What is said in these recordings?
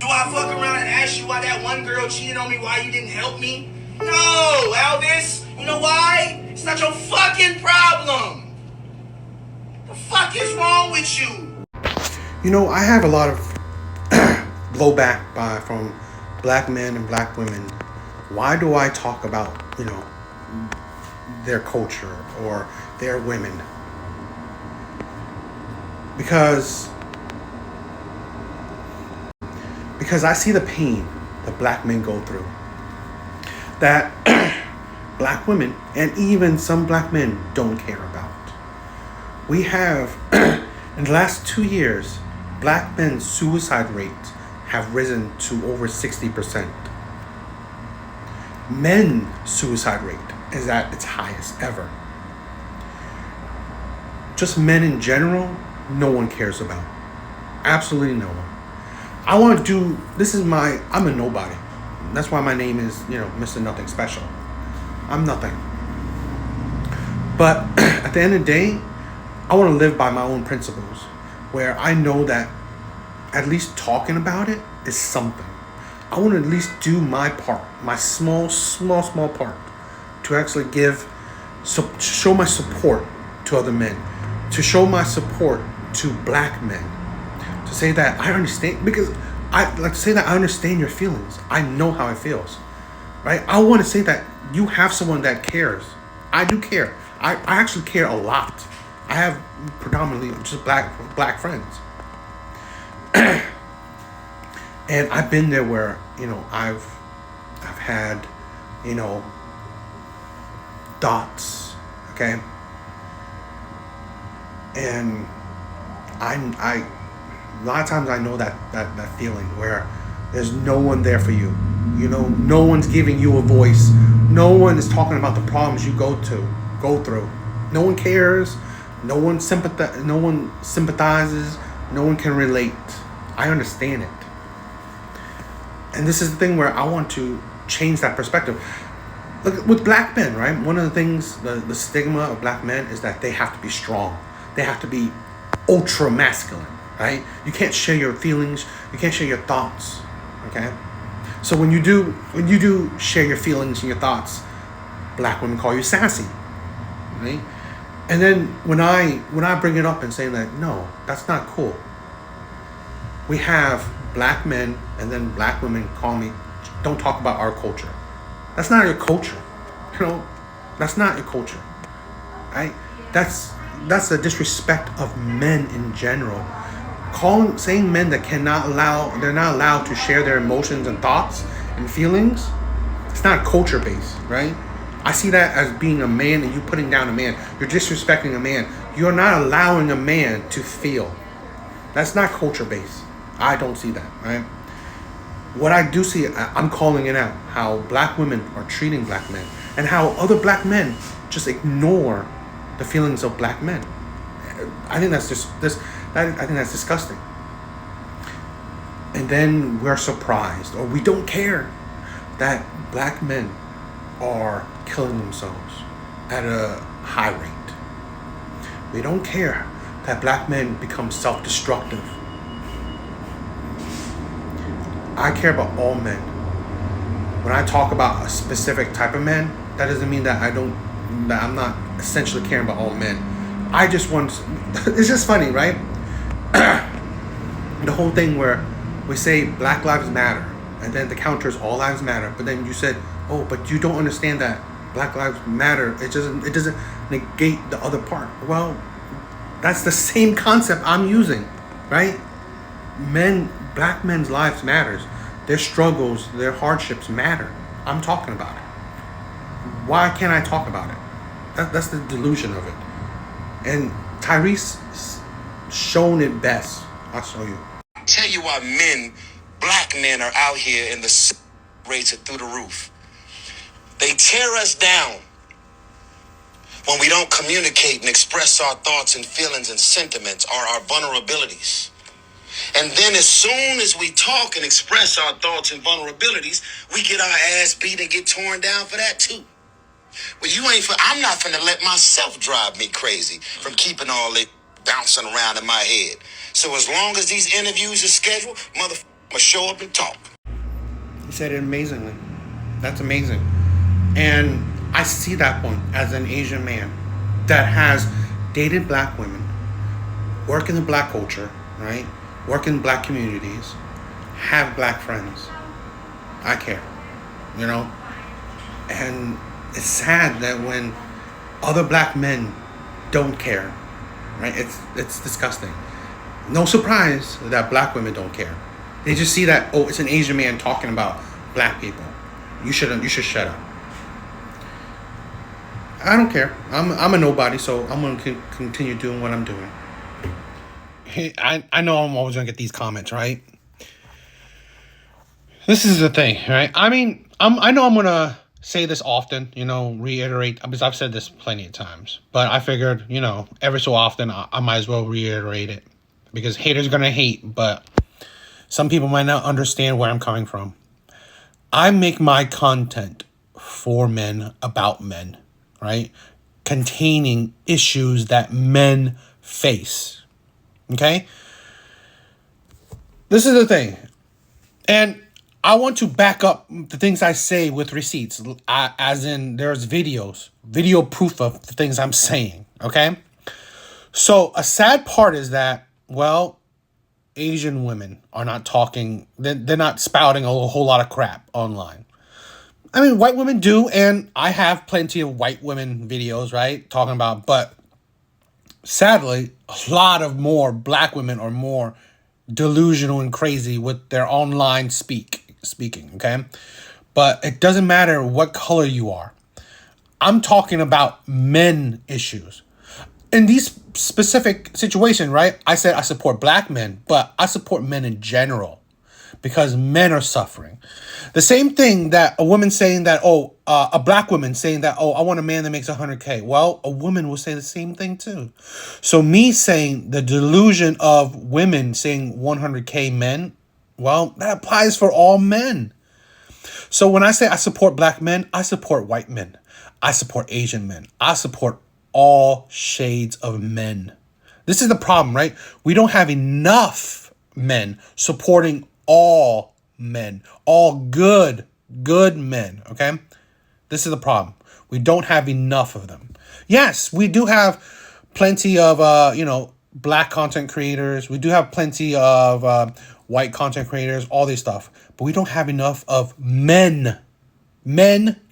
Do I fuck around and ask you why that one girl cheated on me, why you didn't help me? No, Elvis. You know why? It's not your fucking problem. The fuck is wrong with you? You know, I have a lot of blowback from black men and black women. Why do I talk about, their culture or their women? Because I see the pain that black men go through, that black women and even some black men don't care about. We have, in the last 2 years, black men's suicide rates have risen to over 60%. Men's suicide rate is at its highest ever. Just men in general, no one cares about. Absolutely no one. I want to do, I'm a nobody. That's why my name is, Mr. Nothing Special. I'm nothing. But at the end of the day, I want to live by my own principles, where I know that at least talking about it is something. I want to at least do my part, my small part, to actually show my support to other men, to show my support to black men, to say that I understand, because I like to say that I understand your feelings. I know how it feels, right? I want to say that you have someone that cares. I do care. I actually care a lot. I have predominantly just black friends. And I've been there where, I've had, thoughts, okay? And I a lot of times I know that feeling where there's no one there for you. No one's giving you a voice. No one is talking about the problems you go through. No one cares. No one sympathizes. No one can relate. I understand it. And this is the thing where I want to change that perspective. Look, with black men, right? One of the things, the stigma of black men is that they have to be strong. They have to be ultra masculine, right? You can't share your feelings. You can't share your thoughts, okay? So when you do share your feelings and your thoughts, black women call you sassy, right? And then when I bring it up and say that, no, that's not cool. We have black men and then black women call me, don't talk about our culture. That's not your culture. That's not your culture, right? That's a disrespect of men in general. Saying men that they're not allowed to share their emotions and thoughts and feelings, it's not culture based, right? I see that as being a man and you putting down a man. You're disrespecting a man. You're not allowing a man to feel. That's not culture based. I don't see that, right? What I do see, I'm calling it out, how black women are treating black men and how other black men just ignore the feelings of black men. I think that's I think that's disgusting. And then we're surprised, or we don't care, that black men are killing themselves at a high rate. We don't care that black men become self-destructive. I care about all men. When I talk about a specific type of man, that doesn't mean that I'm not essentially caring about all men. I just want, it's just funny, right? The whole thing where we say Black Lives Matter, and then the counter is all lives matter, but then you said, oh, but you don't understand that Black Lives Matter, it doesn't negate the other part. Well, that's the same concept I'm using, right? Black men's lives matters. Their struggles, their hardships matter. I'm talking about it. Why can't I talk about it? That's the delusion of it. And Tyrese shown it best. I'll show you. Tell you why black men are out here and the rates are through the roof. They tear us down when we don't communicate and express our thoughts and feelings and sentiments or our vulnerabilities. And then as soon as we talk and express our thoughts and vulnerabilities, we get our ass beat and get torn down for that too. Well, I'm not finna let myself drive me crazy from keeping all it bouncing around in my head. So as long as these interviews are scheduled, I'ma show up and talk. He said it amazingly. That's amazing. And I see that point as an Asian man that has dated black women, work in the black culture, right? Work in black communities, have black friends. I care, you know? And it's sad that when other black men don't care, right? It's disgusting. No surprise that black women don't care. They just see that, oh, it's an Asian man talking about black people. You should shut up. I don't care. I'm a nobody, so I'm gonna continue doing what I'm doing. Hey, I know I'm always gonna get these comments, right? This is the thing, right? I mean, I know I'm gonna say this often, reiterate, because I've said this plenty of times, but I figured, every so often I might as well reiterate it, because haters are gonna hate, but some people might not understand where I'm coming from. I make my content for men, about men, right? Containing issues that men face. Okay? This is the thing. And I want to back up the things I say with receipts, as in there's video proof of the things I'm saying. Okay? So a sad part is that, well, Asian women are not talking, they're not spouting a whole lot of crap online. I mean, white women do, and I have plenty of white women videos, right, talking about, but sadly, a lot of more black women are more delusional and crazy with their online speaking, okay? But it doesn't matter what color you are. I'm talking about men issues. In these specific situation, right, I said I support black men, but I support men in general because men are suffering. The same thing that a woman saying that, a black woman saying that, I want a man that makes 100K. Well, a woman will say the same thing too. So me saying the delusion of women saying 100K men, well, that applies for all men. So when I say I support black men, I support white men. I support Asian men. I support all shades of men. This is the problem, right? We don't have enough men supporting all men, all good men, okay? This is the problem. We don't have enough of them. Yes, we do have plenty of, black content creators. We do have plenty of white content creators, all this stuff. But we don't have enough of men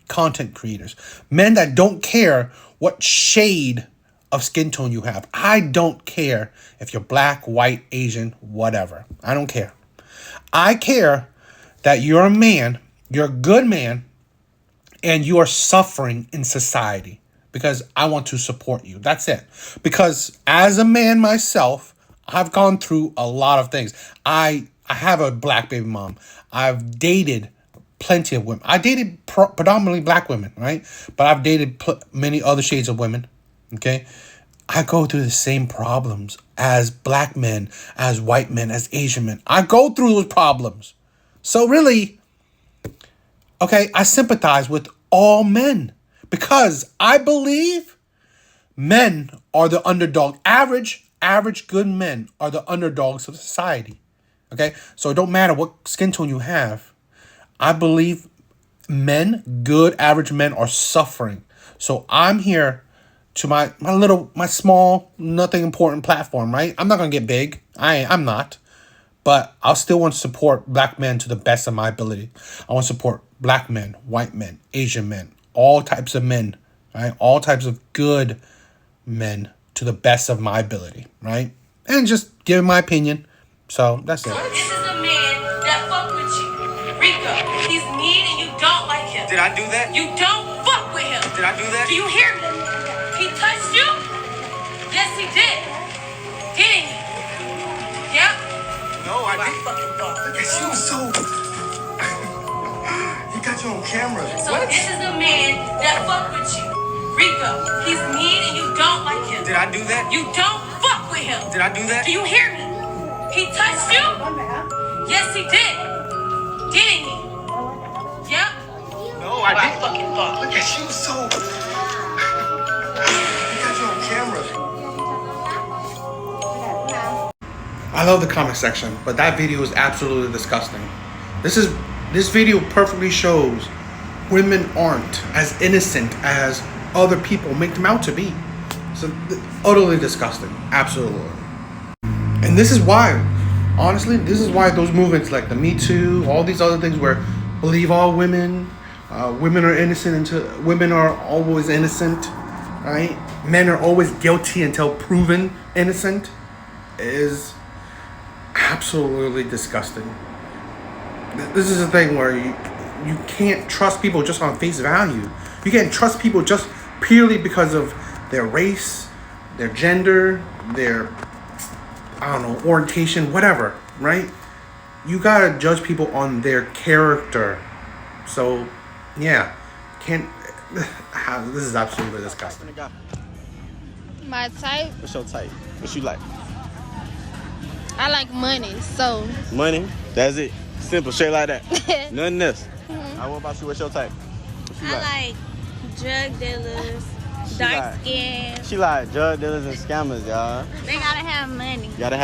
content creators. Men that don't care what shade of skin tone you have. I don't care if you're black, white, Asian, whatever. I don't care. I care that you're a man, you're a good man, and you are suffering in society because I want to support you. That's it. Because as a man myself, I've gone through a lot of things. I have a black baby mom. I've dated plenty of women. I dated predominantly black women, right? But I've dated many other shades of women, okay? I go through the same problems as black men, as white men, as Asian men. I go through those problems. So really, okay, I sympathize with all men because I believe men are the underdog. Average good men are the underdogs of society, okay? So it don't matter what skin tone you have. I believe good average men are suffering. So I'm here to my small, nothing important platform, right? I'm not going to get big. I'm not. But I'll still want to support black men to the best of my ability. I want to support black men, white men, Asian men, all types of men, right? All types of good men to the best of my ability, right? And just give my opinion. So that's it. This is a man that fuck with you. Rico, he's mean and you don't like him. Did I do that? You don't fuck with him. Did I do that? Do you hear me? He touched you? Yes, he did. Didn't he? Yep. No, I didn't. Look at you, so... He got you on camera. So what? This is a man that fuck with you. Rico, he's mean and you don't like him. Did I do that? You don't fuck with him. Did I do that? Do you hear me? He touched you? Yes, he did. Didn't he? Yep. No, I didn't. Fucking fuck. Look at you, so... He got you on camera. I I love the comment section, but that video is absolutely disgusting. This video perfectly shows women aren't as innocent as other people make them out to be. So utterly disgusting, absolutely. And this is why, honestly, this is why those movements like the Me Too, all these other things where believe all women, women are innocent until women are always innocent, right? Men are always guilty until proven innocent, is absolutely disgusting. This is a thing where you can't trust people just on face value. You can't trust people just purely because of their race, their gender, their, I don't know, orientation, whatever, right? You gotta judge people on their character. So, yeah, can't. This is absolutely disgusting. My type? What's your type? What you like? I like money, so. Money? That's it. Simple, straight like that. Nothing else. What about you? What's your type? What you like drug dealers, dark skin. She like drug dealers and scammers, y'all. They gotta have money. Gotta have